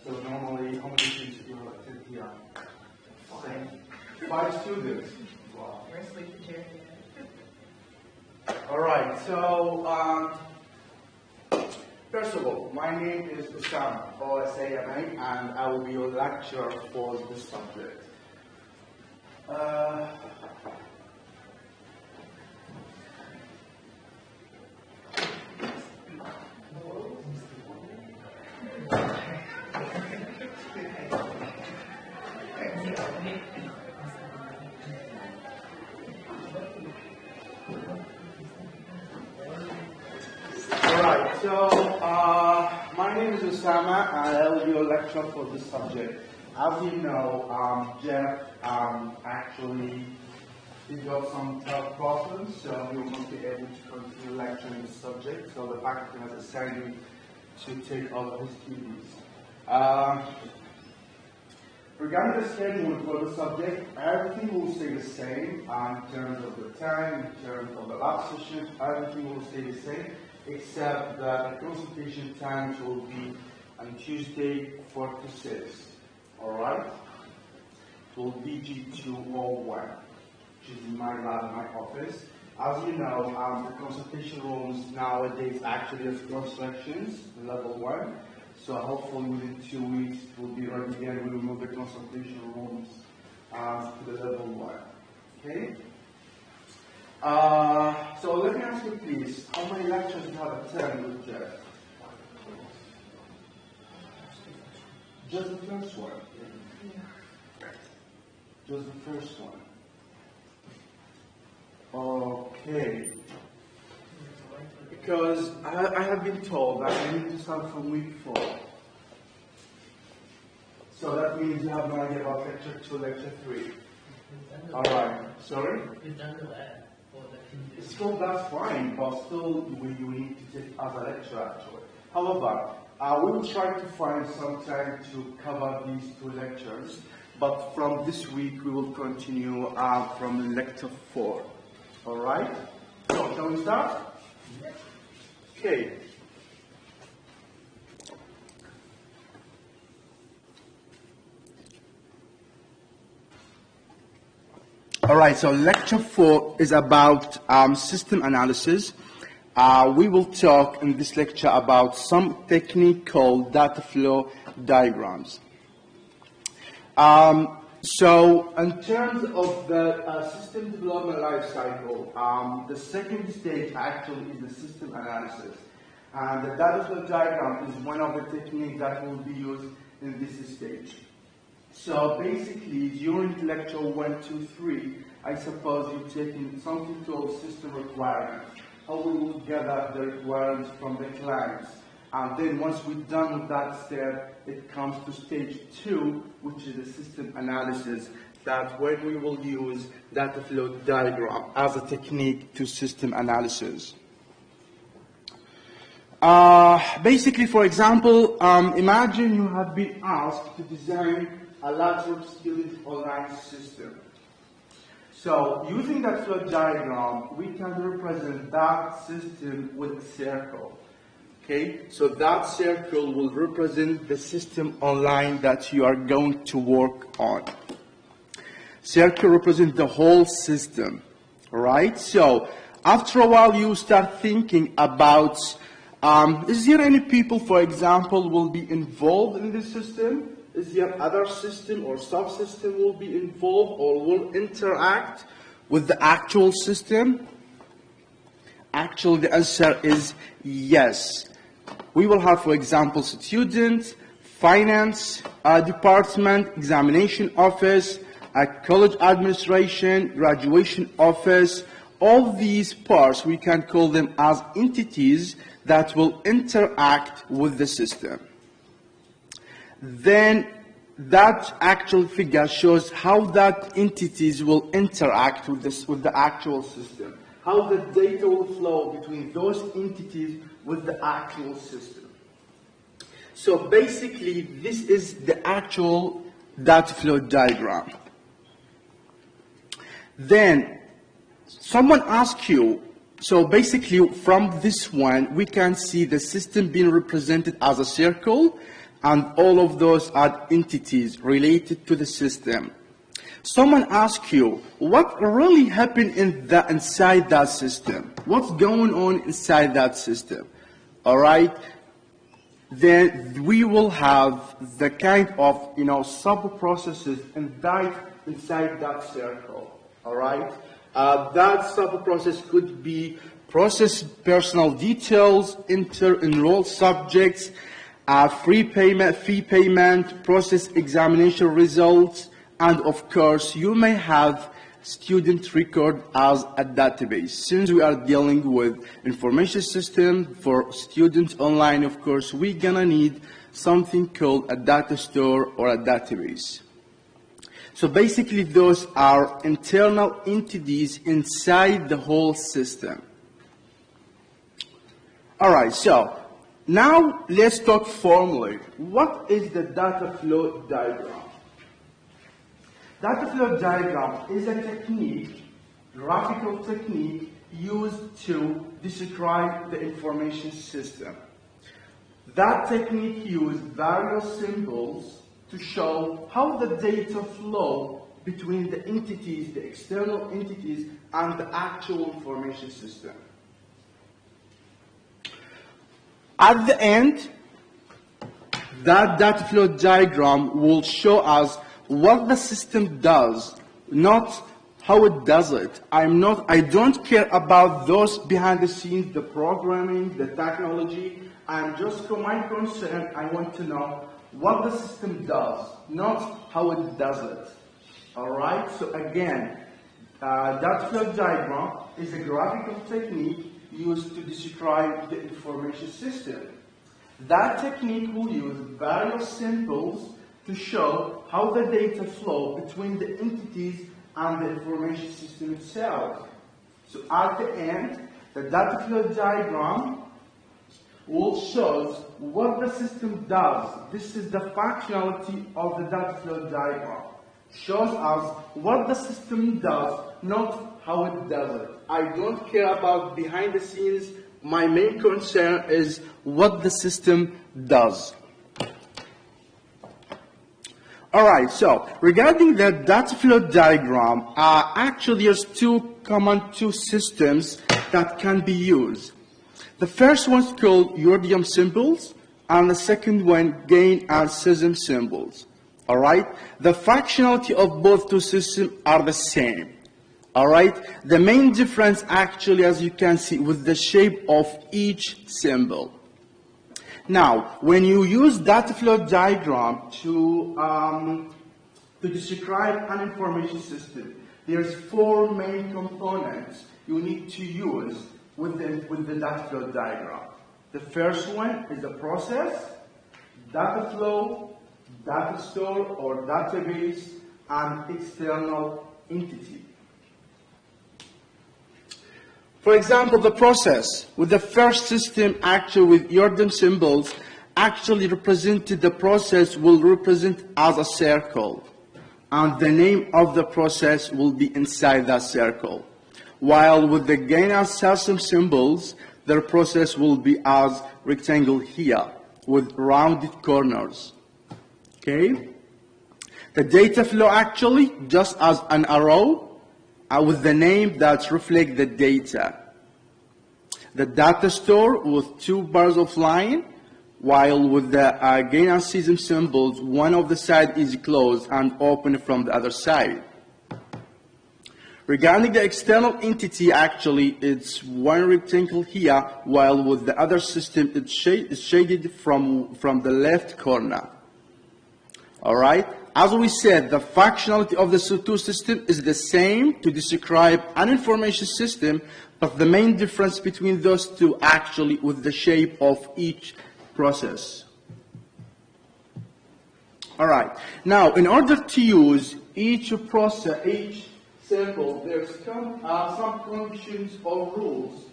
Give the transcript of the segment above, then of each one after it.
So normally, how many students do you have attend here? Five students. Wow. All right. So first of all, my name is Osama, O-S-A-M-A, and I will be your lecturer for this subject. Alright, so my name is Osama and I will be your lecturer for this subject. As you know, Jeff actually got some tough problems, so he will not be able to continue lecturing this subject, so the faculty has assigned me to take all of his duties. Regarding the schedule for the subject, everything will stay the same in terms of the time, in terms of the lab session, everything will stay the same, except that the consultation times will be on Tuesday 4 to 6. Alright? It will be G201, which is in my lab, in my office. As you know, the consultation rooms nowadays actually have constructions, level 1. So hopefully within 2 weeks we'll be ready again. We'll move the consultation rooms to the level 1. Okay? So let me ask you please, how many lectures you have attended with Jeff? Just the first one? Just the first one. Okay. Because I have been told that I need to start from week 4. So that means you have no idea about lecture 2, lecture 3. Alright. Sorry? We've done the lab. Still, that's fine, but still we need to take as a lecture actually. However, we will try to find some time to cover these 2 lectures, but from this week we will continue from lecture 4. Alright? So, shall we start? Okay. All right, so lecture 4 is about system analysis. We will talk in this lecture about some technique called data flow diagrams. So in terms of the system development life cycle, the second stage actually is the system analysis. And the data flow diagram is one of the techniques that will be used in this stage. So basically, during lecture 1, 2, 3, I suppose you're taking something called system requirements. How we will gather the requirements from the clients. And then once we're done with that step, it comes to stage 2, which is the system analysis. That's when we will use data flow diagram as a technique to system analysis. Basically, for example, imagine you have been asked to design a lateral student online system. So, using that flow diagram, we can represent that system with a circle. Okay, so that circle will represent the system online that you are going to work on. Circle represents the whole system, right? So, after a while, you start thinking about, is there any people, for example, will be involved in this system? Is there other system or subsystem will be involved or will interact with the actual system? Actually, the answer is yes. We will have, for example, students, finance department, examination office, college administration, graduation office. All these parts, we can call them as entities that will interact with the system. Then that actual figure shows how that entities will interact with the actual system, how the data will flow between those entities with the actual system. So basically, this is the actual data flow diagram. Then someone asks you, so basically from this one, we can see the system being represented as a circle, and all of those are entities related to the system. Someone asks you, what really happened inside that system? What's going on inside that system? All right? Then we will have the kind of, sub-processes inside that circle. All right? That sub-process could be process personal details, enrolled subjects, fee payment, process examination results, and of course, you may have student record as a database. Since we are dealing with information system for students online, of course, we're gonna need something called a data store or a database. So basically, those are internal entities inside the whole system. All right, so now let's talk formally. What is the data flow diagram? Data flow diagram is a technique, graphical technique, used to describe the information system. That technique uses various symbols to show how the data flow between the entities, the external entities, and the actual information system. At the end, that data flow diagram will show us what the system does, not how it does it. I don't care about those behind the scenes, the programming, the technology. I'm just, for my concern, I want to know what the system does, not how it does it. All right? So again, data flow diagram is a graphical technique used to describe the information system. That technique will use various symbols to show how the data flow between the entities and the information system itself. So at the end, the data flow diagram will show what the system does. This is the functionality of the data flow diagram. Shows us what the system does, not how it does it. I don't care about behind the scenes. My main concern is what the system does. All right, so regarding the data flow diagram, actually there's two systems that can be used. The first one's called Urdium symbols, and the second one, gain and schism symbols. All right, the functionality of both two systems are the same. All right, the main difference actually, as you can see, with the shape of each symbol. Now, when you use data flow diagram to describe an information system, there's four main components you need to use with the data flow diagram. The first one is the process, data flow, data store or database, and external entity. For example, the process with the first system, actually with Urdium symbols, actually represented the process will represent as a circle, and the name of the process will be inside that circle. While with the gain and schism symbols, the process will be as rectangle here with rounded corners. Okay? The data flow actually just as an arrow with the name that reflect the data. The data store with two bars of line, while with the gain and schism symbols, one of the side is closed and open from the other side. Regarding the external entity, actually, it's one rectangle here, while with the other system, it's shaded from the left corner. All right? As we said, the functionality of the two systems is the same to describe an information system, but the main difference between those two actually with the shape of each process. All right. Now, in order to use each process, each symbol, there's some conditions or rules.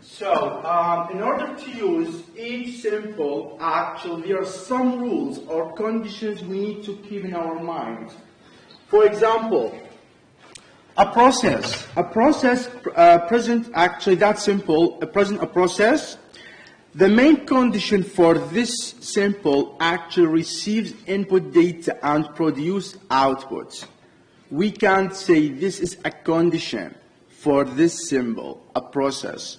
So, in order to use each symbol, actually, there are some rules or conditions we need to keep in our mind. For example, A process. A process present, actually that's simple. A process. The main condition for this simple actually receives input data and produce outputs. We can't say this is a condition for this symbol, a process.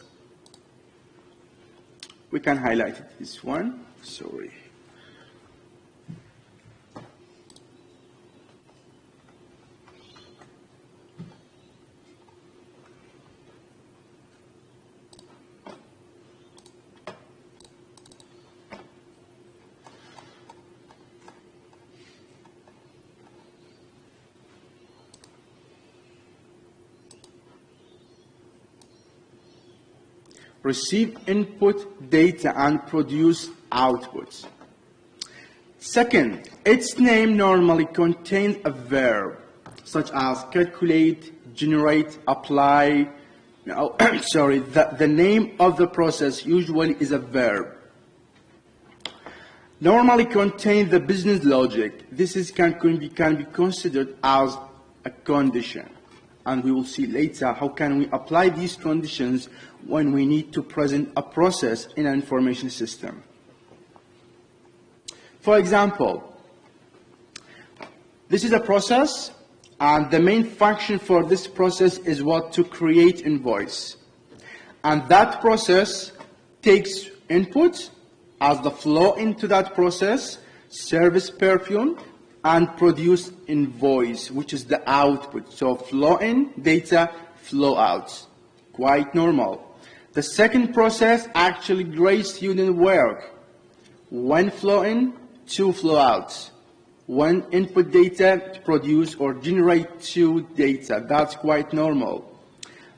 We can highlight this one, sorry. Receive input data and produce outputs. Second, its name normally contains a verb, such as calculate, generate, apply. No, sorry, the name of the process usually is a verb. Normally contain the business logic. This can be considered as a condition. And we will see later how can we apply these conditions when we need to present a process in an information system. For example, this is a process, and the main function for this process is what? To create invoice. And that process takes input as the flow into that process, service perfume, and produce invoice, which is the output. So flow in, data, flow out. Quite normal. The second process actually grade student work. One flow in, two flow out. One input data to produce or generate two data. That's quite normal.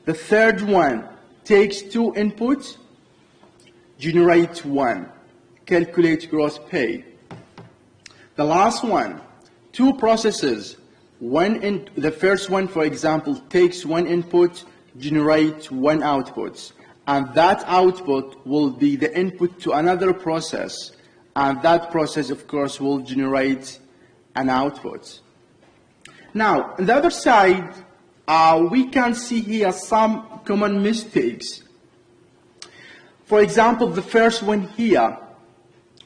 The third one takes two inputs, generate one, calculate gross pay. The last one, two processes. The first one, for example, takes one input, generates one output. And that output will be the input to another process. And that process, of course, will generate an output. Now, on the other side, we can see here some common mistakes. For example, the first one here,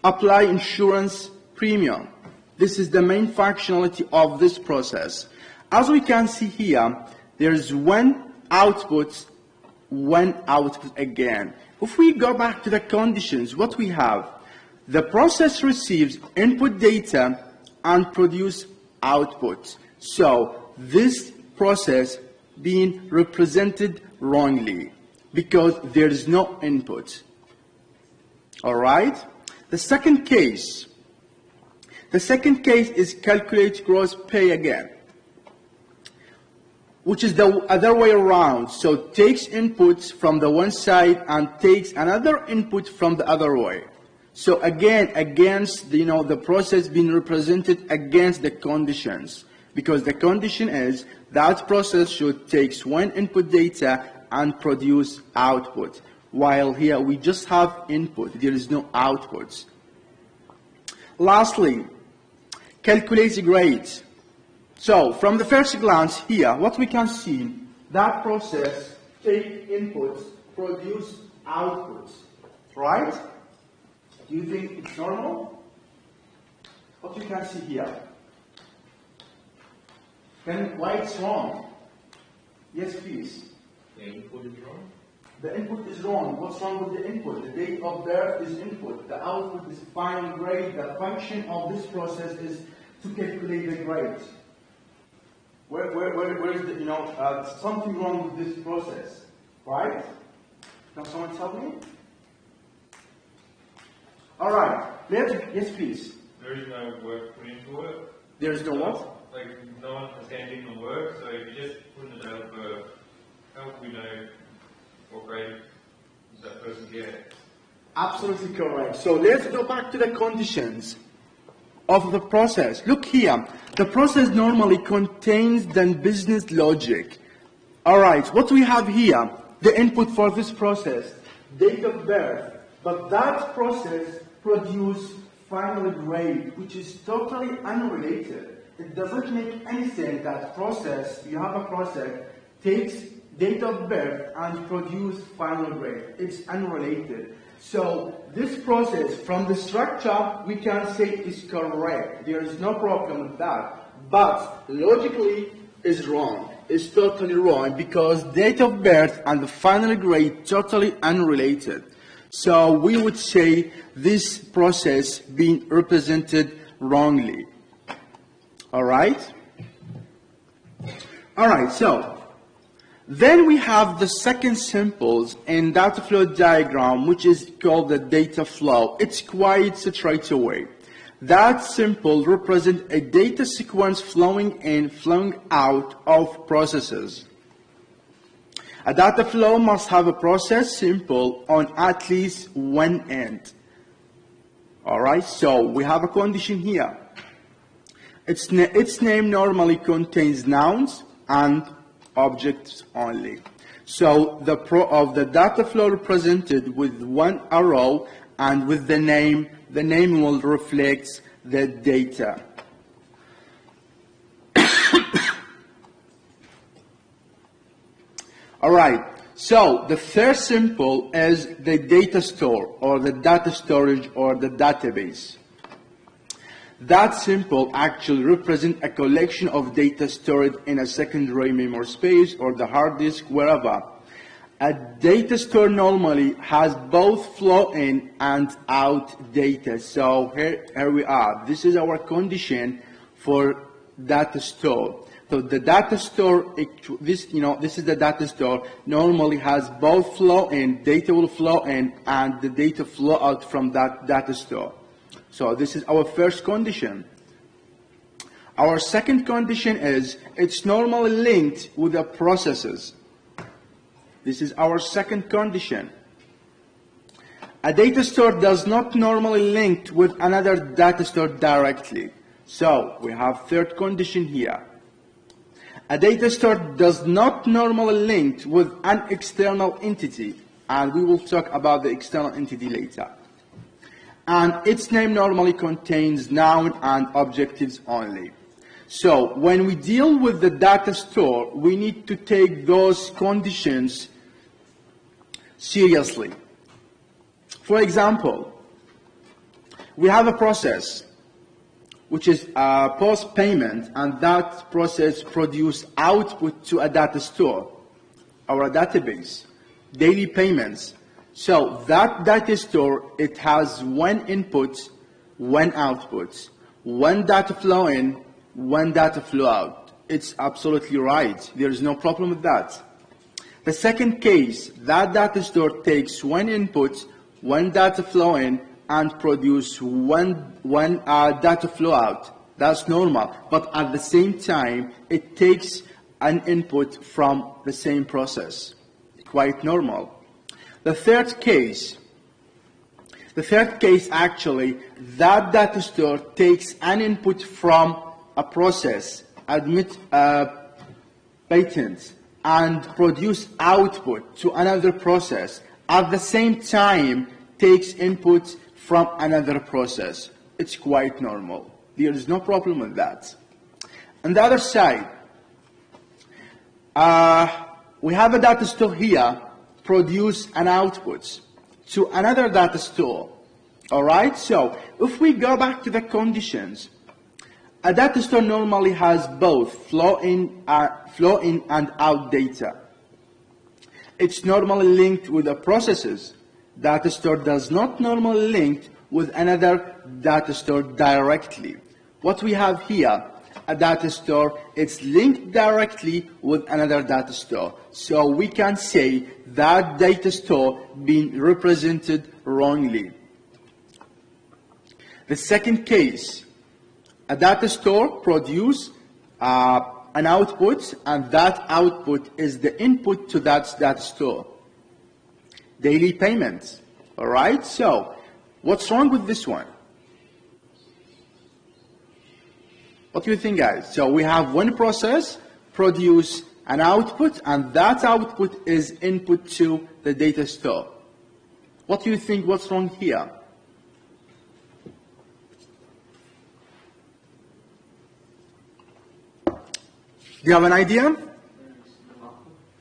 apply insurance premium. This is the main functionality of this process. As we can see here, there is one output again. If we go back to the conditions, what we have, the process receives input data and produce output. So this process being represented wrongly because there is no input. All right? The second case is calculate gross pay again, which is the other way around. So takes inputs from the one side and takes another input from the other way. So again, against the process being represented against the conditions, because the condition is that process should take one input data and produce output, while here we just have input, there is no outputs. Lastly, calculate grade. So from the first glance here, what we can see, that process take inputs, produce outputs, right? Do you think it's normal? What you can see here? Why it's wrong? Yes, please. The input is wrong? The input is wrong. What's wrong with the input? The date of birth is input. The output is final grade. The function of this process is to calculate the grade. Where is the, something wrong with this process, right? Can someone tell me? All right. Yes, please. There is no work put into it. There is no what? Like, no one has handed in the work, so if you just put in the developer, how would we know what grade does that person get? Absolutely correct. So let's go back to the conditions of the process. Look here. The process normally contains the business logic. All right. What we have here, the input for this process, date of birth. But that process produces final grade, which is totally unrelated. it doesn't make any sense that process, you have a process, takes date of birth and produce final grade. It's unrelated. So this process from the structure we can say is correct. There is no problem with that. But logically is wrong. It's totally wrong because date of birth and the final grade totally unrelated. So we would say this process being represented wrongly. Alright? Alright, so then we have the second symbols in data flow diagram, which is called the data flow. It's quite straightaway. That symbol represents a data sequence flowing in, flowing out of processes. A data flow must have a process symbol on at least one end. Alright, so we have a condition here. Its name normally contains nouns and objects only. So the data flow represented with one arrow and with the name will reflect the data. Alright, so the first symbol is the data store or the data storage or the database. That symbol actually represents a collection of data stored in a secondary memory space or the hard disk, wherever. A data store normally has both flow in and out data. So here we are. This is our condition for data store. So the data store, this is the data store, normally has both flow in, data will flow in, and the data flow out from that data store. So this is our first condition. Our second condition is it's normally linked with the processes. This is our second condition. A data store does not normally link with another data store directly. So we have third condition here. A data store does not normally link with an external entity, and we will talk about the external entity later. And its name normally contains noun and objectives only. So when we deal with the data store, we need to take those conditions seriously. For example, we have a process which is post-payment, and that process produces output to a data store or a database, daily payments. So that data store, it has one input, one output, one data flow in, one data flow out. It's absolutely right. There is no problem with that. The second case, that data store takes one input, one data flow in, and produce one data flow out. That's normal. But at the same time, it takes an input from the same process. Quite normal. The third case actually, that data store takes an input from a process, admit patents, and produce output to another process. At the same time, takes input from another process. It's quite normal. There is no problem with that. On the other side, we have a data store here, produce an output to another data store. All right, so if we go back to the conditions, a data store normally has both flow in and out data. It's normally linked with the processes. Data store does not normally link with another data store directly. What we have here, a data store, it's linked directly with another data store. So we can say that data store being represented wrongly. The second case, a data store produces an output, and that output is the input to that data store. Daily payments. All right, so what's wrong with this one? What do you think, guys? So we have one process produce an output, and that output is input to the data store. What do you think? What's wrong here? Do you have an idea?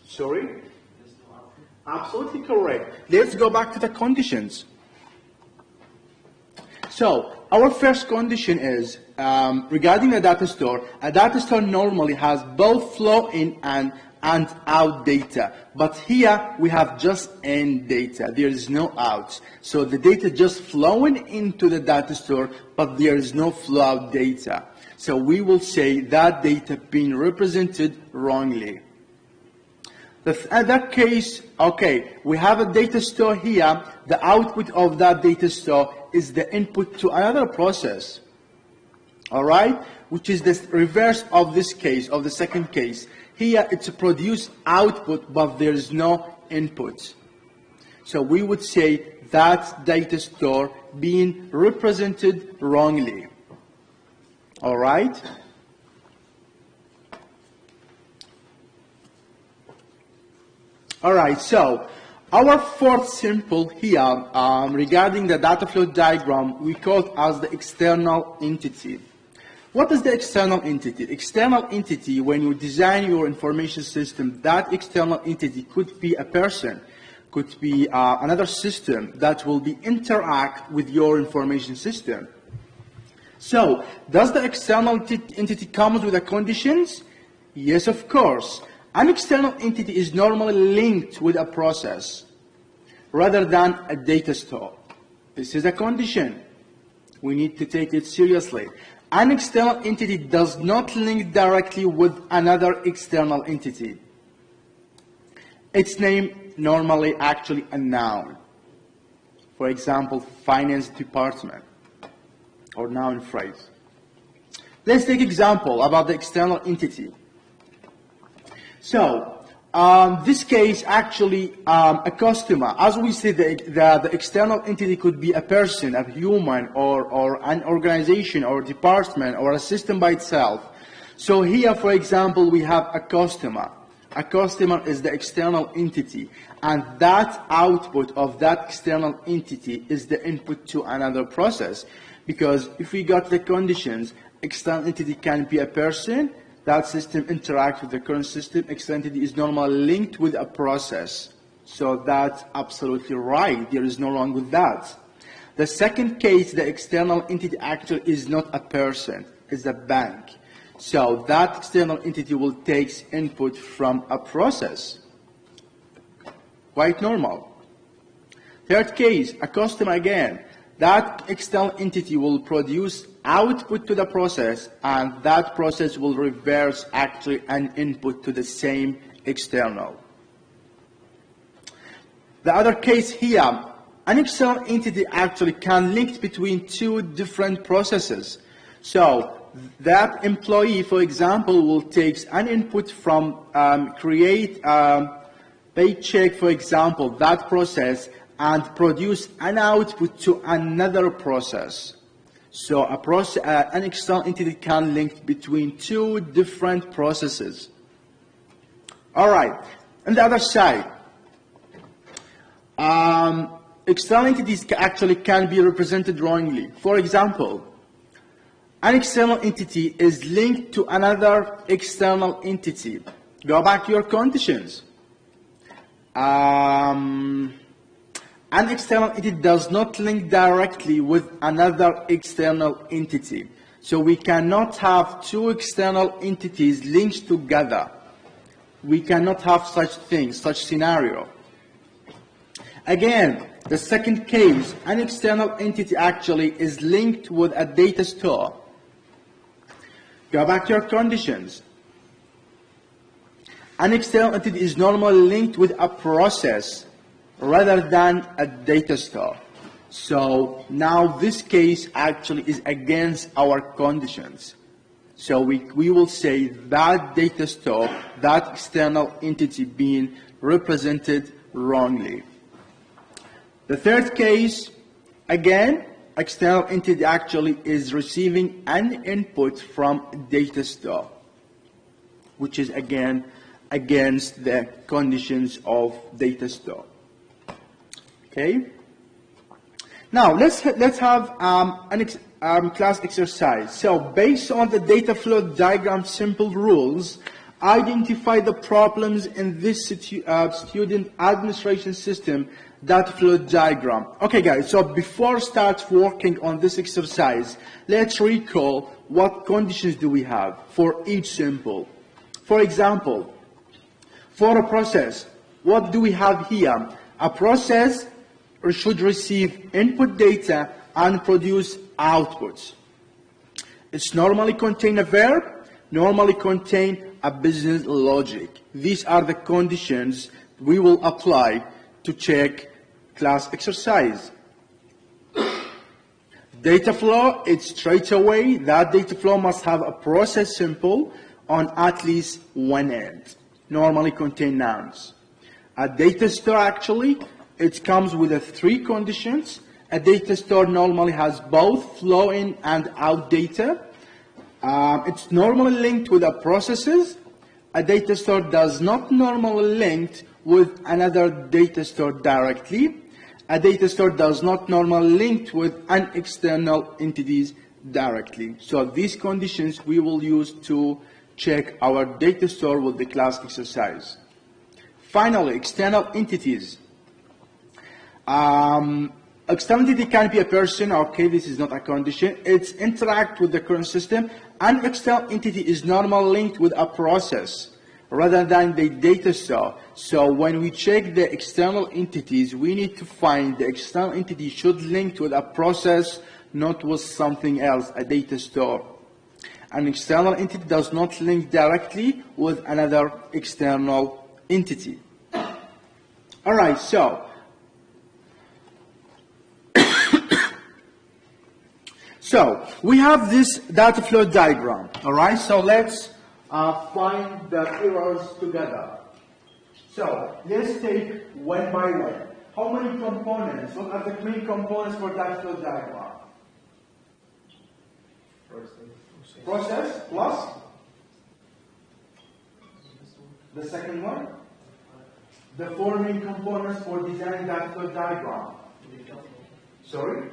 Sorry? Absolutely correct. Let's go back to the conditions. So, our first condition is, regarding a data store normally has both flow in and out data. But here, we have just in data. There is no out. So, the data just flowing into the data store, but there is no flow out data. So, we will say that data being represented wrongly. In that case, okay, we have a data store here. The output of that data store is the input to another process. All right? Which is the reverse of this case, of the second case. Here, it's a produce output, but there is no input. So we would say that data store being represented wrongly. All right? All right, so our fourth simple here regarding the data flow diagram, we call it as the external entity. What is the external entity? External entity, when you design your information system, that external entity could be a person, could be another system that will be interact with your information system. So, does the external entity come with the conditions? Yes, of course. An external entity is normally linked with a process rather than a data store. This is a condition. We need to take it seriously. An external entity does not link directly with another external entity. Its name normally actually a noun. For example, finance department or noun phrase. Let's take example about the external entity. So, this case actually a customer. As we said, the external entity could be a person, a human, or an organization, or department, or a system by itself. So here, for example, we have a customer. A customer is the external entity, and that output of that external entity is the input to another process. Because if we got the conditions, external entity can be a person, that system interacts with the current system, external entity is normally linked with a process. So that's absolutely right. There is no wrong with that. The second case, the external entity actually is not a person, it's a bank. So that external entity will take input from a process. Quite normal. Third case, a customer again. That external entity will produce output to the process, and that process will reverse actually an input to the same external. The other case here, an external entity actually can link between two different processes. So that employee, for example, will take an input from create a paycheck, for example, that process, and produce an output to another process. So an external entity can link between two different processes. All right. On the other side, external entities actually can be represented wrongly. For example, an external entity is linked to another external entity. Go back to your conditions. An external entity does not link directly with another external entity. So we cannot have two external entities linked together. We cannot have such things, such scenario. Again, the second case, an external entity actually is linked with a data store. Go back to your conditions. An external entity is normally linked with a process rather than a data store. So now this case actually is against our conditions. So we will say that data store, that external entity being represented wrongly. The third case, again, external entity actually is receiving an input from data store, which is again against the conditions of data store. Okay. Now let's have class exercise. So based on the data flow diagram simple rules, identify the problems in this student administration system, that flow diagram. Okay guys, so before start working on this exercise, let's recall what conditions do we have for each sample. For example, for a process, what do we have here? A process should receive input data and produce outputs. It's normally contain a verb, normally contain a business logic. These are the conditions we will apply to check class exercise. Data flow, it's straight away, that data flow must have a process sample on at least one end. Normally contain nouns. A data store actually, it comes with three conditions. A data store normally has both flow in and out data. It's normally linked with the processes. A data store does not normally linked with another data store directly. A data store does not normally linked with an external entities directly. So these conditions we will use to check our data store with the class exercise. Finally, external entities. External entity can be a person, okay, this is not a condition. It's interact with the current system. An external entity is normally linked with a process rather than the data store. So when we check the external entities, we need to find the external entity should link with a process, not with something else, a data store. An external entity does not link directly with another external entity. All right, so we have this data flow diagram, all right? So let's find the errors together. So let's take one by one. How many components? What are the main components for data flow diagram? Process plus the second one. The four main components for designing data flow diagram. Sorry?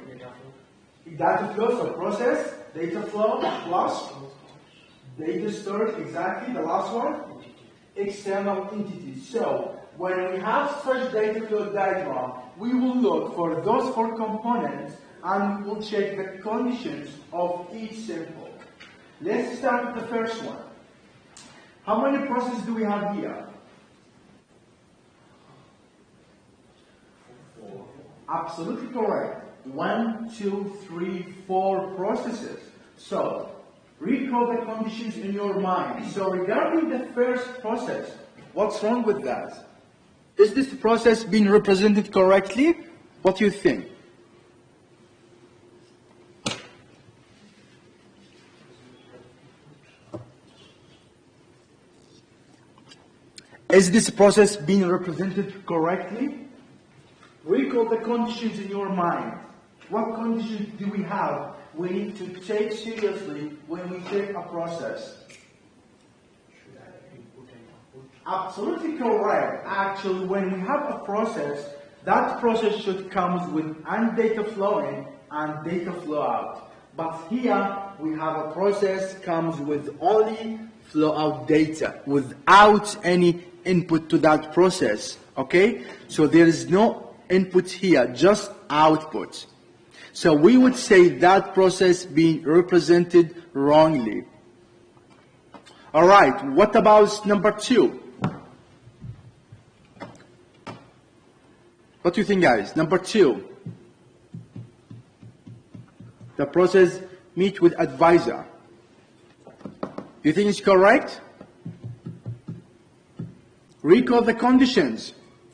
Data flow, so process, data flow plus data storage, exactly, the last one, external entities. So when we have such data flow diagram, we will look for those four components and we will check the conditions of each sample. Let's start with the first one. How many processes do we have here? 4. Absolutely correct. 1, 2, 3, 4 processes. So, recall the conditions in your mind. So, regarding the first process, what's wrong with that? Is this process being represented correctly? What do you think? Is this process being represented correctly? Recall the conditions in your mind. What conditions do we have we need to take seriously when we take a process? Should I input and output? Absolutely correct. Actually, when we have a process, that process should come with and data flow in and data flow out. But here, we have a process comes with only flow out data without any input to that process. Okay? So there is no input here, just output. So we would say that process being represented wrongly. All right, what about number 2? What do you think, guys? Number 2. The process meet with advisor. Do you think it's correct? Recall the conditions.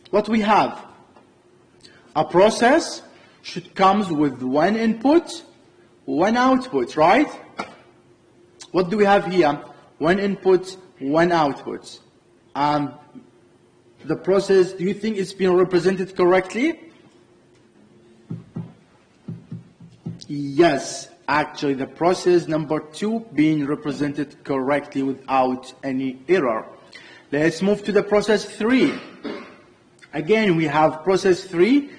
What we have? A process should comes with one input, one output, right? What do we have here? One input, one output. The process, do you think it's been represented correctly? Yes, actually the process number 2 being represented correctly without any error. Let's move to the process 3. Again, we have process 3.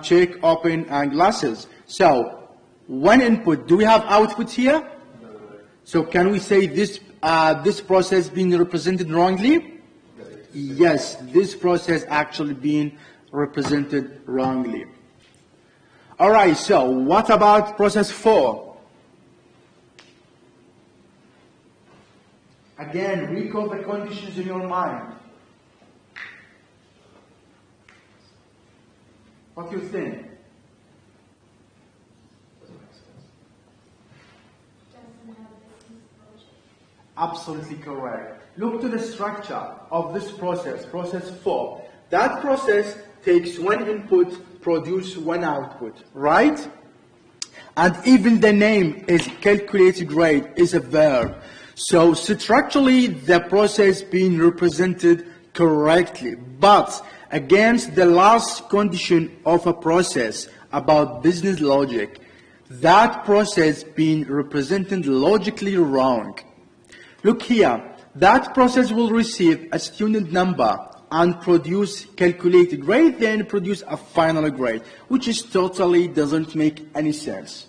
Check, open, and glasses. So, one input. Do we have output here? No. So can we say this this process being represented wrongly? Yes, this process actually being represented wrongly. All right, so what about process 4? Again, recall the conditions in your mind. What do you think? Absolutely correct. Look to the structure of this process, process 4. That process takes one input, produce one output, right? And even the name is calculated rate is a verb. So structurally, the process being represented correctly. But against the last condition of a process about business logic, that process being represented logically wrong. Look here, that process will receive a student number and produce calculated grade, then produce a final grade, which is totally doesn't make any sense.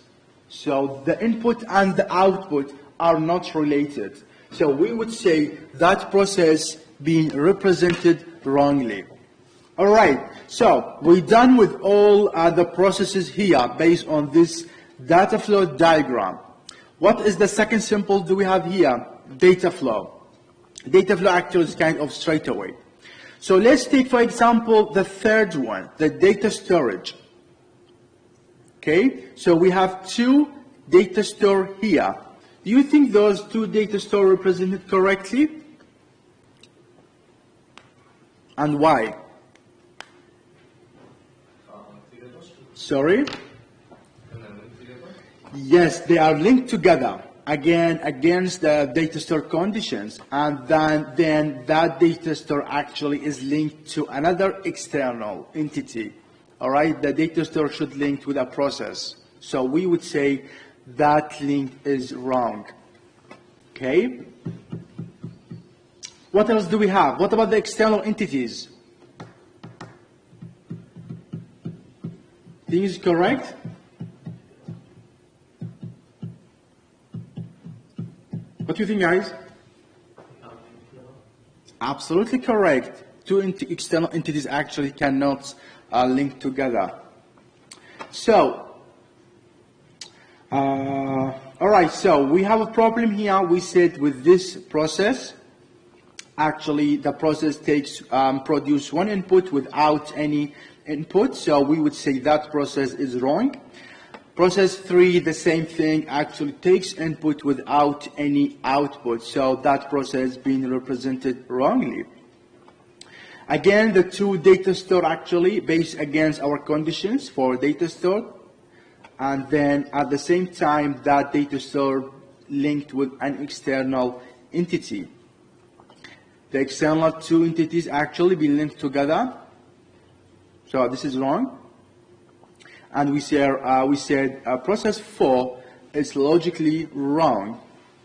So the input and the output are not related. So we would say that process being represented wrongly. All right, so we're done with all the processes here based on this data flow diagram. What is the second symbol do we have here? Data flow. Data flow actually is kind of straight away. So let's take, for example, the third one, the data storage. Okay, so we have two data store here. Do you think those two data store represented correctly? And why? Sorry? Yes, they are linked together. Again, against the data store conditions, and then that data store actually is linked to another external entity. All right, the data store should link with a process. So we would say that link is wrong. Okay. What else do we have? What about the external entities? Think is correct? What do you think, guys? Absolutely correct. Two external entities actually cannot link together. So, all right, so we have a problem here. We said with this process, actually the process takes, produce one input without any input. So we would say that process is wrong. Process 3, the same thing, actually takes input without any output. So that process being represented wrongly. Again, the two data store actually based against our conditions for data store. And then at the same time, that data store linked with an external entity. The external two entities actually be linked together. So this is wrong. And we said process 4 is logically wrong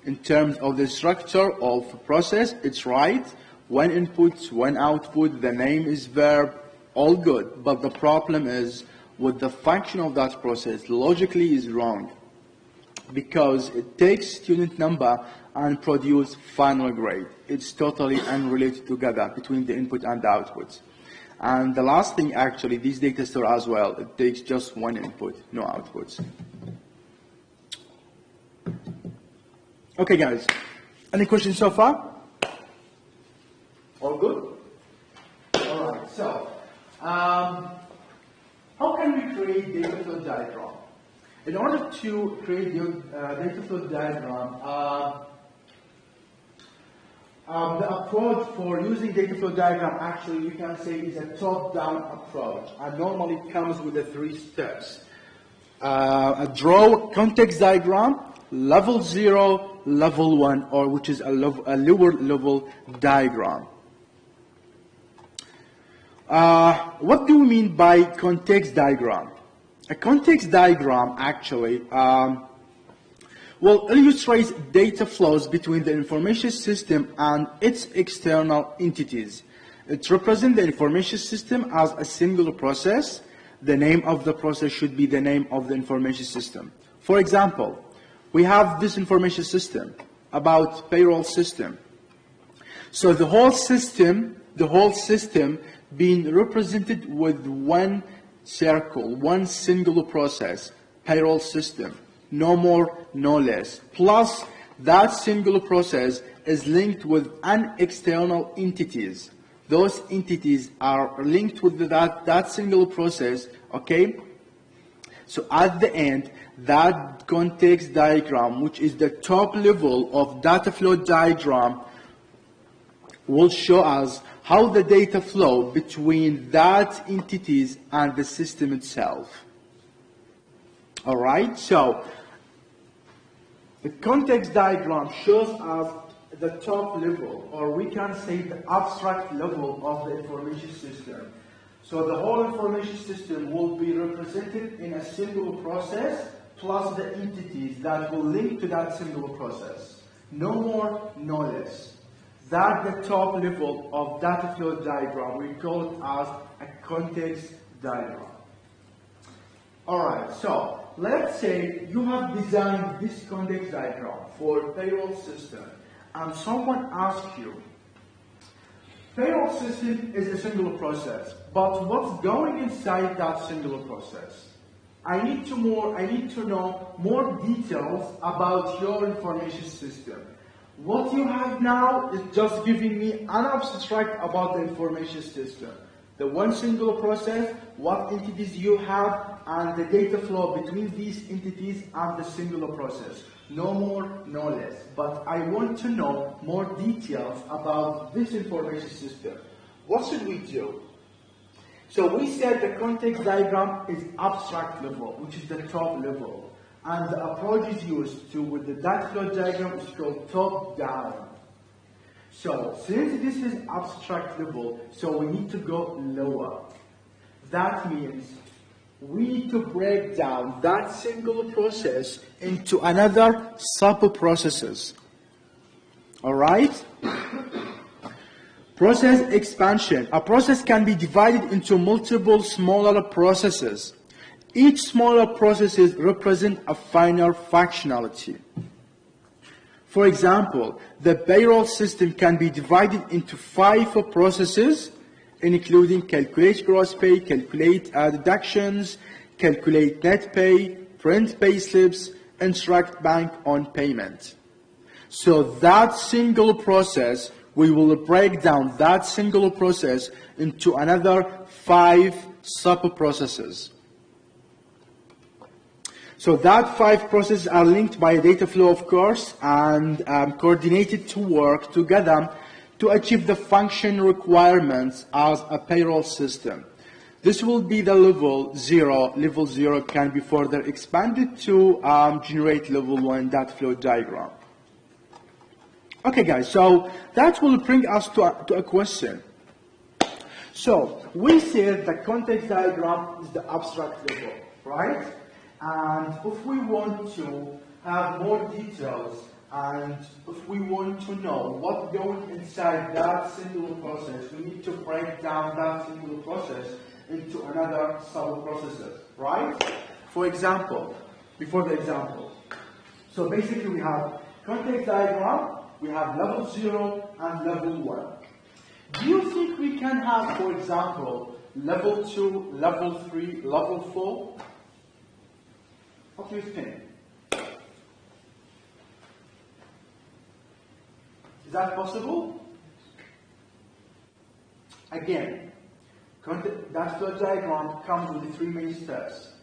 in terms of the structure of the process. It's right. One input, one output, the name is verb, all good. But the problem is with the function of that process, logically is wrong. Because it takes student number and produce final grade. It's totally unrelated together between the input and the outputs. And the last thing, actually, this data store as well, it takes just one input, no outputs. Okay, guys. Any questions so far? All good? All right. So, how can we create data flow diagram? In order to create data flow diagram, the approach for using data flow diagram actually we can say is a top-down approach, and normally it comes with the 3 steps. Draw context diagram, level 0, level 1, or which is a lower level diagram. What do we mean by context diagram? A context diagram actually will illustrate data flows between the information system and its external entities. It represents the information system as a single process. The name of the process should be the name of the information system. For example, we have this information system. about payroll system. So the whole system being represented with one circle, one single process, payroll system, no more, no less. Plus, that single process is linked with an external entities. Those entities are linked with that single process, okay? So at the end, that context diagram, which is the top level of data flow diagram, will show us how the data flow between that entities and the system itself. All right, so the context diagram shows us the top level, or we can say the abstract level of the information system. So the whole information system will be represented in a single process plus the entities that will link to that single process. No more, no less. That's the top level of data flow diagram. We call it as a context diagram. Alright, so let's say you have designed this context diagram for payroll system and someone asks you, payroll system is a single process, but what's going inside that single process? I need to know more details about your information system. What you have now is just giving me an abstract about the information system. The one single process, what entities you have, and the data flow between these entities and the single process. No more, no less. But I want to know more details about this information system. What should we do? So we said the context diagram is abstract level, which is the top level. And the approach is used to, with the data flow diagram, is called top down. So since this is abstract level, so we need to go lower. That means we need to break down that single process into another sub-processes. All right? Process expansion. A process can be divided into multiple smaller processes. Each smaller processes represent a finer functionality. For example, the payroll system can be divided into 5 processes, including calculate gross pay, calculate deductions, calculate net pay, print pay slips, instruct bank on payment. So that single process, we will break down that single process into another 5 sub-processes. So that 5 processes are linked by a data flow, of course, and coordinated to work together to achieve the function requirements as a payroll system. This will be the level 0. Level 0 can be further expanded to generate level 1 data flow diagram. Okay, guys, so that will bring us to a question. So we said the context diagram is the abstract level, right? And if we want to have more details and if we want to know what's going inside that single process, we need to break down that single process into another sub-processes, right? For example, before the example. So basically we have context diagram, we have level 0 and level 1. Do you think we can have, for example, level 2, level 3, level 4? What do you think? Is that possible? Again, that flow diagram comes with 3 main steps.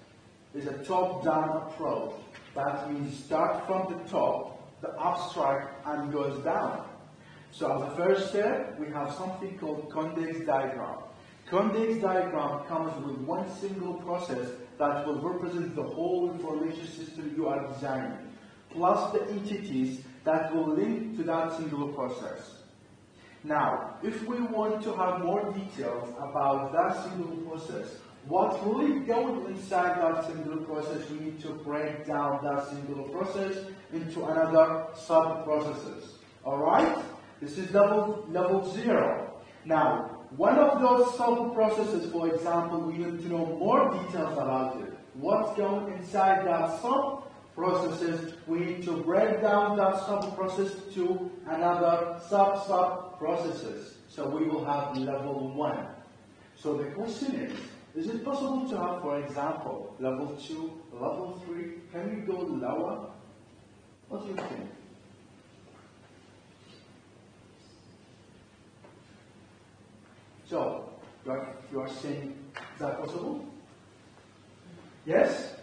There's a top-down approach. That means start from the top, the abstract, and goes down. So as a first step, we have something called context diagram. Context diagram comes with one single process that will represent the whole information system you are designing, plus the entities that will link to that single process. Now, if we want to have more details about that single process, what's really going inside that single process, we need to break down that single process into another sub-processes. Alright? This is level 0. Now, one of those sub-processes, for example, we need to know more details about it. What's going inside that sub? processes, we need to break down that sub-process to another sub-processes. So we will have level 1. So the question is it possible to have, for example, level 2, level 3? Can we go lower? What do you think? So, you are saying, is that possible? Yes?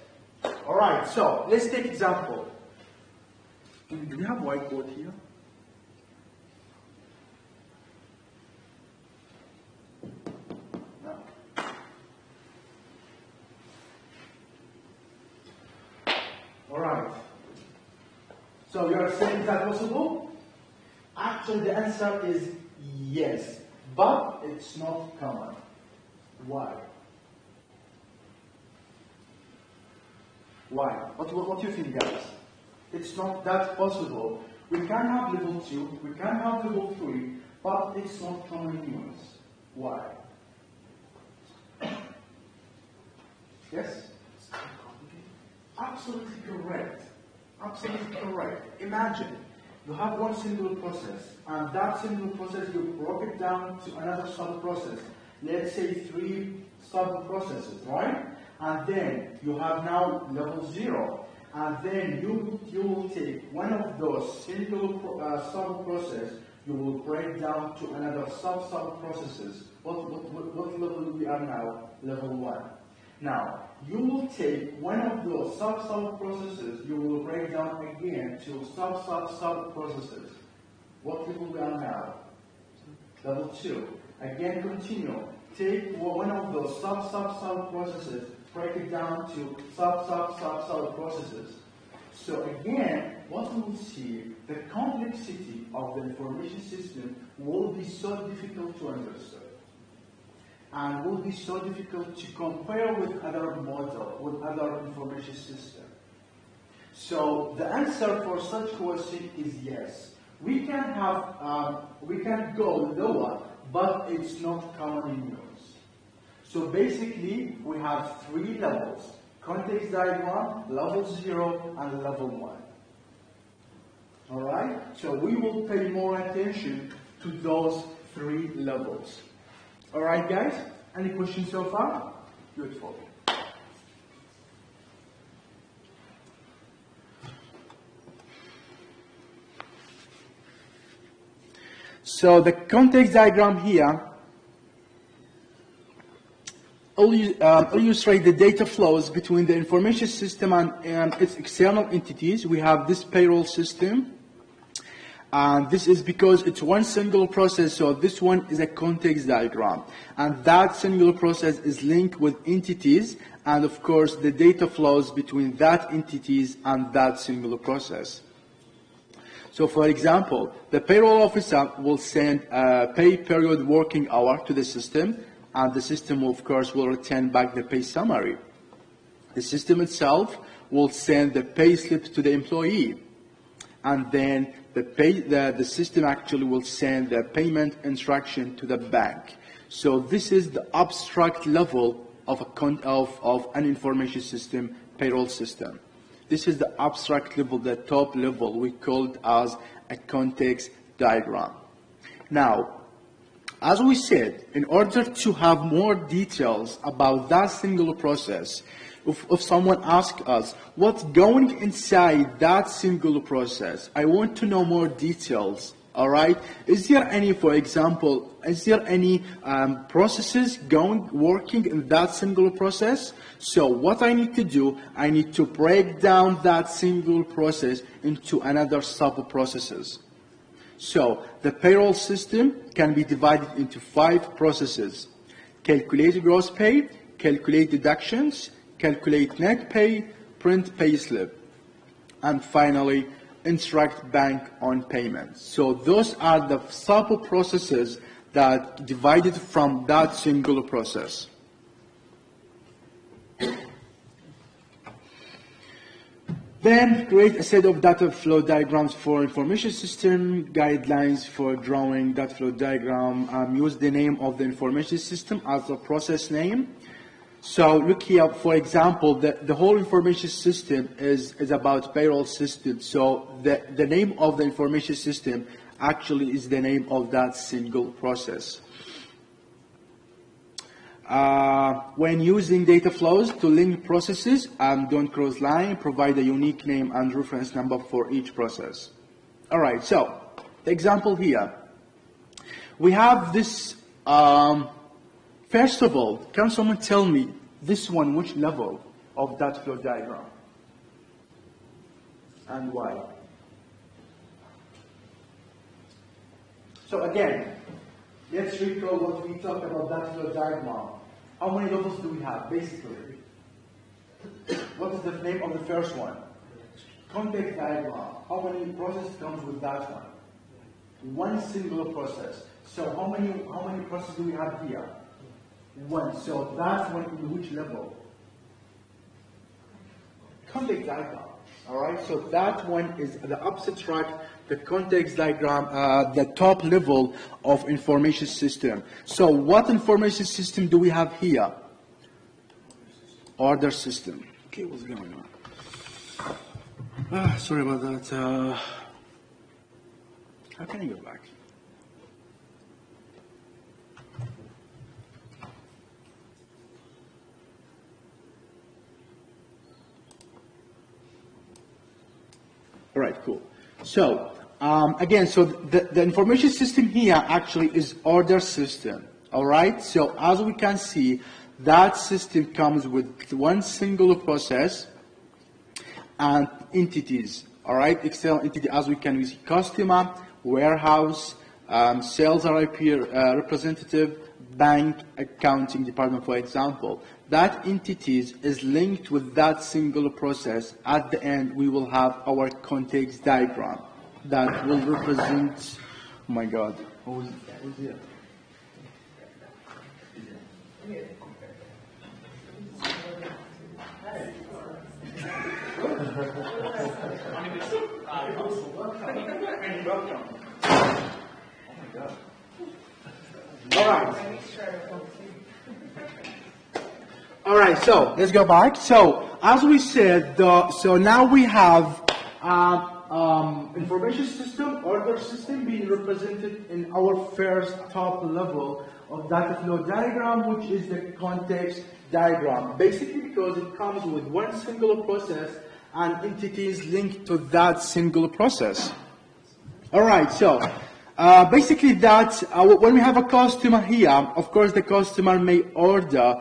Alright, so let's take example. Do we have whiteboard here? No. Alright. So you are saying, is that possible? Actually, the answer is yes, but it's not common. Why? Why? What do you think, guys? It's not that possible. We can have level 2, we can have level 3, but it's not common use. Why? Yes? Absolutely correct. Absolutely correct. Imagine you have one single process, and that single process you broke it down to another sub-process. Let's say 3 sub-processes, right? And then you have now level 0. And then you will take one of those single sub-process, you will break down to another sub-processes. What level we are now? Level 1. Now, you will take one of those sub-processes, you will break down again to sub-processes. What level we are now? Level 2. Again, continue. Take one of those sub-processes, break it down to sub-processes. So again, what we will see, the complexity of the information system will be so difficult to understand. And will be so difficult to compare with other model, with other information system. So the answer for such question is yes. We can have, we can go lower, but it's not common in use. So basically, we have 3 levels: context diagram, level 0, and level 1. All right. So we will pay more attention to those 3 levels. All right, guys? Any questions so far? Beautiful. So the context diagram here illustrate the data flows between the information system and its external entities. We have this payroll system. And this is because it's one single process, so this one is a context diagram. And that single process is linked with entities, and of course the data flows between that entities and that single process. So for example, the payroll officer will send a pay period working hour to the system, and the system of course will return back the pay summary. The system itself will send the pay slips to the employee. And then the system actually will send the payment instruction to the bank. So this is the abstract level of an information system, payroll system. This is the abstract level, the top level. We call it as a context diagram. Now, as we said, in order to have more details about that single process, if someone asks us, what's going inside that single process? I want to know more details, all right? Is there any, for example, is there any processes working in that single process? So what I need to do, I need to break down that single process into another sub-processes. So the payroll system can be divided into 5 processes: calculate gross pay, calculate deductions, calculate net pay, print pay slip, and finally instruct bank on payment. So those are the sub-processes that divided from that single process. Then create a set of data flow diagrams for information system, guidelines for drawing data flow diagram, use the name of the information system as a process name. So look here, for example, the whole information system is about payroll system. So the name of the information system actually is the name of that single process. When using data flows to link processes, don't cross line, provide a unique name and reference number for each process. All right, so the example here. We have this, first of all, can someone tell me this one, which level of that flow diagram? And why? So again, let's recall what we talked about that flow diagram. How many levels do we have, basically? What is the name of the first one? Context diagram. How many processes comes with that one? One single process. So how many processes do we have here? One. So that one in which level? Context diagram. All right. So that one is the opposite track, the context diagram, the top level of information system. So what information system do we have here? Order system. Okay, what's going on? Sorry about that. How can I go back? All right, cool. So again, so the information system here actually is order system. All right. So as we can see, that system comes with one single process and entities. All right, external entity as we can see: customer, warehouse, sales RIP representative, bank, accounting department, for example. That entities is linked with that single process. At the end, we will have our context diagram that will represent, oh my God, who's here? Welcome. Oh my God. All right. All right, so let's go back. So as we said, so now we have information system, order system being represented in our first top level of data flow diagram, which is the context diagram. Basically because it comes with one single process and entities linked to that single process. All right, so basically that when we have a customer here, of course the customer may order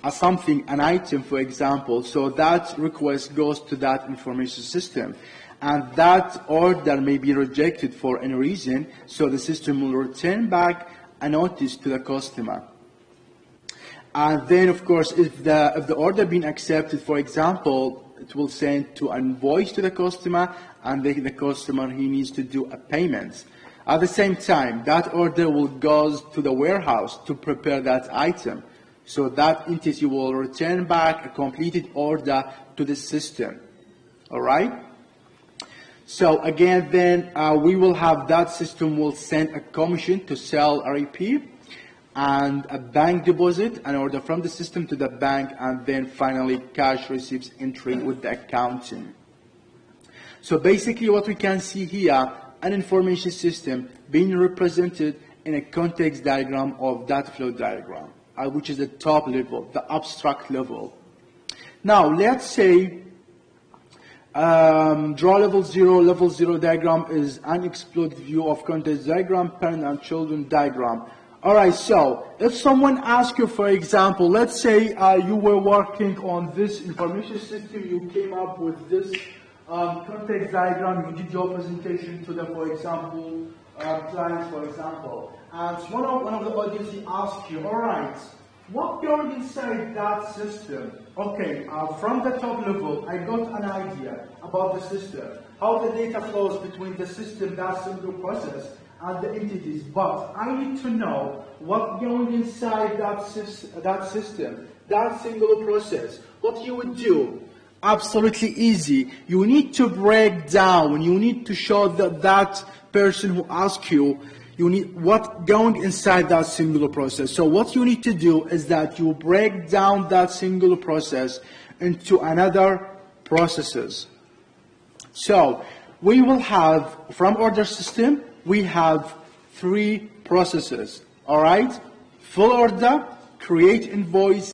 something, an item, for example, so that request goes to that information system. And that order may be rejected for any reason, so the system will return back a notice to the customer. And then, of course, if the order being accepted, for example, it will send to an invoice to the customer, and the customer, he needs to do a payment. At the same time, that order will go to the warehouse to prepare that item. So that entity will return back a completed order to the system. All right? So again, then we will have that system will send a commission to sell REP and a bank deposit, an order from the system to the bank, and then finally cash receipts entry with the accounting. So basically what we can see here, an information system being represented in a context diagram of data flow diagram, which is the top level, the abstract level. Now let's say draw level zero diagram is an exploded view of context diagram, parent and children diagram. All right, so if someone asks you, for example, let's say you were working on this information system, you came up with this context diagram, you did your presentation to the, for example, clients, for example, and one of the audience asks you, all right, what goes inside that system? Okay, from the top level, I got an idea about the system, how the data flows between the system, that single process, and the entities, but I need to know what going inside that system, that single process, what you would do. Absolutely easy. You need to break down, you need to show that person who asks you, you need what going inside that singular process. So what you need to do is that you break down that singular process into another processes. So we will have, from order system, we have 3 processes, all right? Full order, create invoice,